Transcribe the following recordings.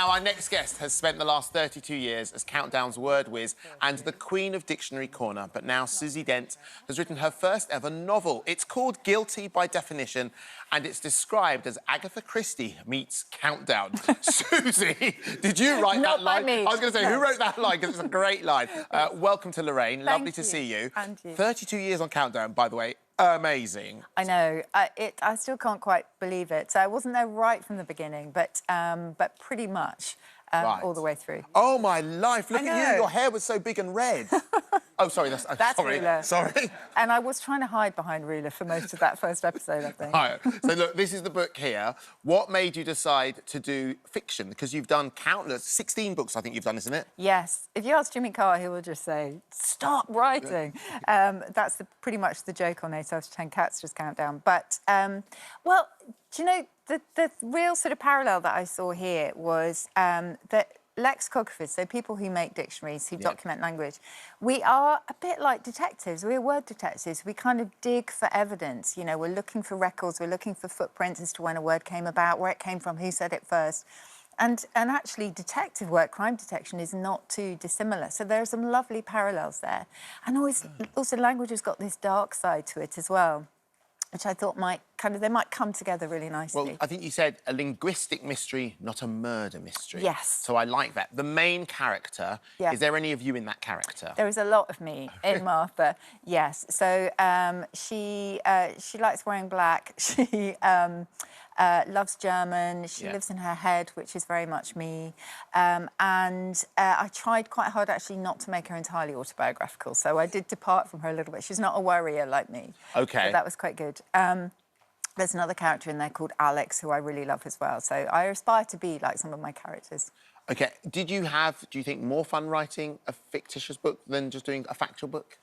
Now, our next guest has spent the last 32 years as Countdown's word whiz and the queen of Dictionary Corner, but now Susie Dent has written her first ever novel. It's called Guilty by Definition, and it's described as Agatha Christie meets Countdown. Susie, did you write that line? Not by me. I was going to say, who wrote that line? Because it's a great line. Welcome to Lorraine. Lovely to see you. And you. 32 years on Countdown, by the way. Amazing. I know. I still can't quite believe it. So I wasn't there right from the beginning, but pretty much Right. all the way through. Oh, my life. Look I at know. you. Your hair was so big and red. Oh, sorry. That's sorry. Rula. Sorry. And I was trying to hide behind Rula for most of that first episode, I think. Right. So, look, this is the book here. What made you decide to do fiction? Because you've done countless, 16 books, I think you've done, isn't it? Yes. If you ask Jimmy Carr, he will just say, stop writing. That's pretty much the joke on 8 out of 10 Cats, just Countdown. But, well, do you know, the real sort of parallel that I saw here was that lexicographers, so people who make dictionaries, who document language, we are a bit like detectives. We're word detectives. We kind of dig for evidence. You know, we're looking for records, we're looking for footprints as to when a word came about, where it came from, who said it first. And actually, detective work, crime detection, is not too dissimilar. So there are some lovely parallels there. And also language has got this dark side to it as well, which I thought they might come together really nicely. Well, I think you said a linguistic mystery, not a murder mystery. Yes. So I like that. The main character, is there any of you in that character? There is a lot of me in Martha, yes. So she likes wearing black. She loves German. She lives in her head, which is very much me. And I tried quite hard, actually, not to make her entirely autobiographical. So I did depart from her a little bit. She's not a worrier like me. OK. So that was quite good. There's another character in there called Alex, who I really love as well. So I aspire to be like some of my characters. OK. Did you have, do you think, more fun writing a fictitious book than just doing a factual book?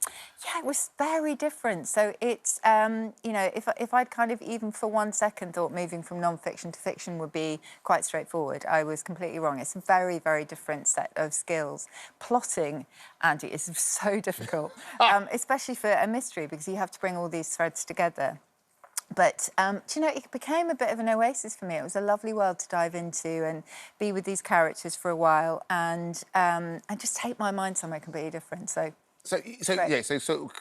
Yeah, it was very different. So it's, you know, if I'd kind of even for 1 second thought moving from non-fiction to fiction would be quite straightforward, I was completely wrong. It's a very, very different set of skills. Plotting, Andy, is so difficult, especially for a mystery, because you have to bring all these threads together. But, do you know, it became a bit of an oasis for me. It was a lovely world to dive into and be with these characters for a while and just take my mind somewhere completely different. So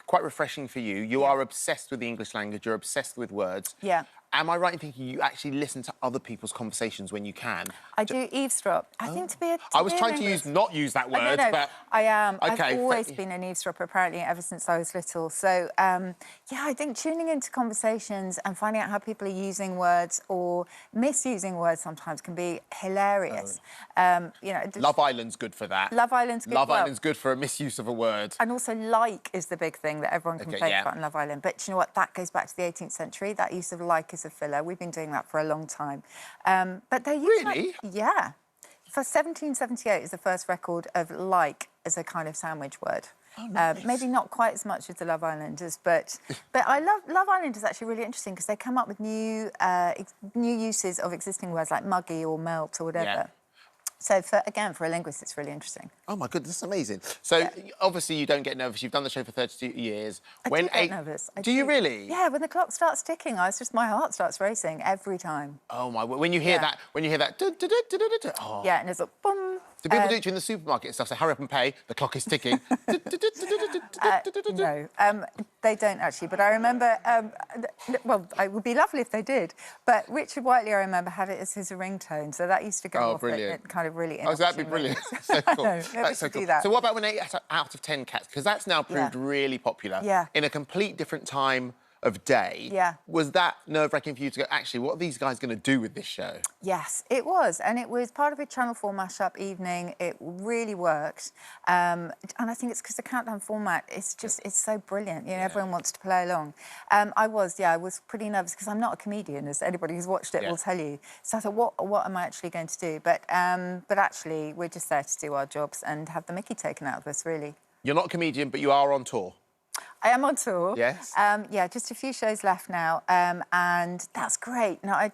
quite refreshing for you. You are obsessed with the English language. You're obsessed with words. Yeah. Am I right in thinking you actually listen to other people's conversations when you can? I do eavesdrop. I think to be a... I was trying to not use that word, but... I am. Okay, I've always been an eavesdropper, apparently, ever since I was little. So, yeah, I think tuning into conversations and finding out how people are using words or misusing words sometimes can be hilarious. You know, Love Island's good for that. Love Island's good. Love Island's good for a misuse of a word. And also, like is the big thing that everyone complains about in Love Island. But you know what? That goes back to the 18th century. That use of like as a filler. We've been doing that for a long time. But they use really? Yeah. For 1778 is the first record of like as a kind of sandwich word. Oh, nice. Maybe not quite as much as the Love Islanders, but I love Island is actually really interesting because they come up with new uses of existing words like muggy or melt or whatever. Yeah. So, for a linguist, it's really interesting. Oh, my goodness, that's amazing. So, obviously, you don't get nervous. You've done the show for 32 years. I do get nervous. Do you really? Yeah, when the clock starts ticking, my heart starts racing every time. Oh, my... When you hear that... Oh. Yeah, and it's like, boom. Do people do it to you in the supermarket and stuff? Say, hurry up and pay, the clock is ticking. No, they don't actually. But I remember, well, it would be lovely if they did. But Richard Whiteley, I remember, had it as his ringtone. So that used to go off at kind of really... Oh, so that'd be brilliant. So cool. That's so cool. So what about when 8 out of 10 Cats? Because that's now proved really popular. Yeah. In a complete different time of day. Yeah. Was that nerve-wracking for you to go, actually, what are these guys going to do with this show? Yes, it was. And it was part of a Channel 4 mashup evening. It really worked. And I think it's because the Countdown format, it's so brilliant. You know, everyone wants to play along. I was pretty nervous because I'm not a comedian, as anybody who's watched it will tell you. So I thought, what am I actually going to do? But actually, we're just there to do our jobs and have the mickey taken out of us, really. You're not a comedian, but you are on tour. I am on tour. Yes. Yeah, just a few shows left now, and that's great. No, I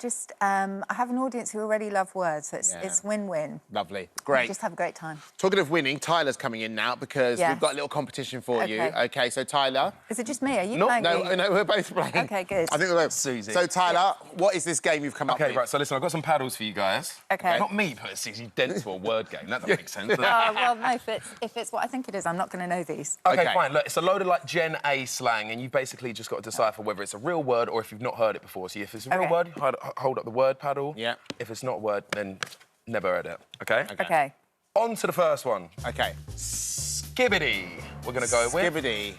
have an audience who already love words, so it's win-win. Lovely. Great. Just have a great time. Talking of winning, Tyler's coming in now because we've got a little competition for you. OK, so Tyler... Is it just me? Are you No, playing? no, we're both playing. OK, good. I think we're both. Susie. So, Tyler, what is this game you've come up with? OK, right, so listen, I've got some paddles for you guys. OK. Not me putting Susie Dent to a word game. That doesn't make sense, does it? Well, no, if it's what I think it is, I'm not going to know these. OK, fine. Look, it's a load of, like, Gen A slang, and you've basically just got to decipher whether it's a real word or if you've not heard it before. So if it's a real word, hold up the word paddle. Yeah. If it's not a word, then never heard it. OK? OK. On to the first one. OK. Skibbity. We're going to go with... Skibbity.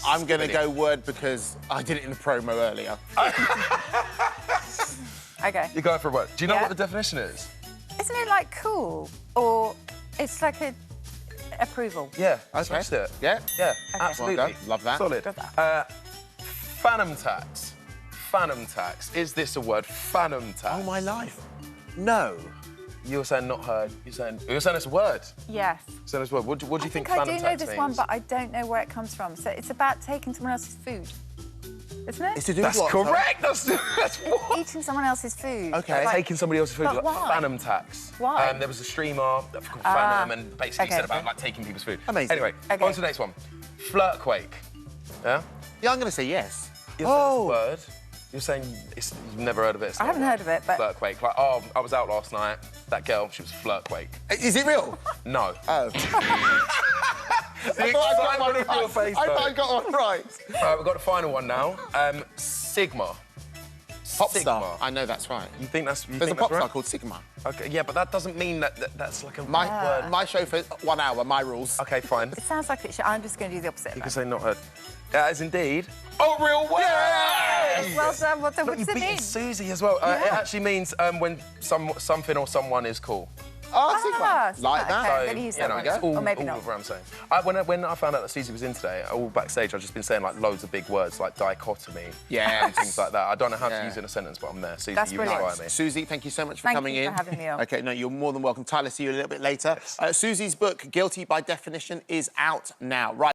I'm going to go word because I did it in the promo earlier. OK. You're going for a word. Do you know what the definition is? Isn't it like cool? Or it's like a approval? Yeah, Okay. smashed it. Yeah? Yeah, Okay. absolutely. Well done. Love that. Solid. Love that. Phantom tax. Phantom tax. Is this a word? Phantom tax. Oh, my life. No. You're saying not heard. You're saying it's a word. Yes. So it's a word. What do you think I phantom do know tax this means? one, but I don't know where it comes from. So it's about taking someone else's food, isn't it? It's to do That's with what? correct. That's what? Eating someone else's food. OK. Like, Taking somebody else's food. But Like why? Phantom tax. Why? There was a streamer called Phantom and basically okay. said about like taking people's food. Amazing. Anyway, Okay. on to the next one. Flirtquake. Yeah? Yeah, I'm going to say yes. You're saying it's a word. You're saying you've never heard of it. It's I not a haven't word. heard of it, but... Flirtquake. Like, oh, I was out last night. That girl, she was flirtquake. Is it real? No. Oh. I thought I thought I got one right. We've got the final one now. Sigma. Pop Sigma. star. I know that's right. You think that's? You There's a think pop that's star right? called Sigma. Okay, yeah, but that doesn't mean that's like a word. My show for 1 hour, my rules. Okay, fine. It sounds like it should... I'm just going to do the opposite. You can say not heard. That is indeed a real word. Yes! Well done. What Look, does you it beat mean? Susie as well. It actually means when something or someone is cool. Oh, Sigma. Like that. Okay, So, then use you that know, one. it's all, Or maybe all not. of what I'm saying. When I found out that Susie was in today, all backstage, I've just been saying like loads of big words like dichotomy and things like that. I don't know how to use it in a sentence, but I'm there. Susie, That's you brilliant. inspire me. Susie, thank you so much for Thank coming you in. for having me on. OK, no, you're more than welcome. Tyler, see you a little bit later. Susie's book, Guilty by Definition, is out now. Right.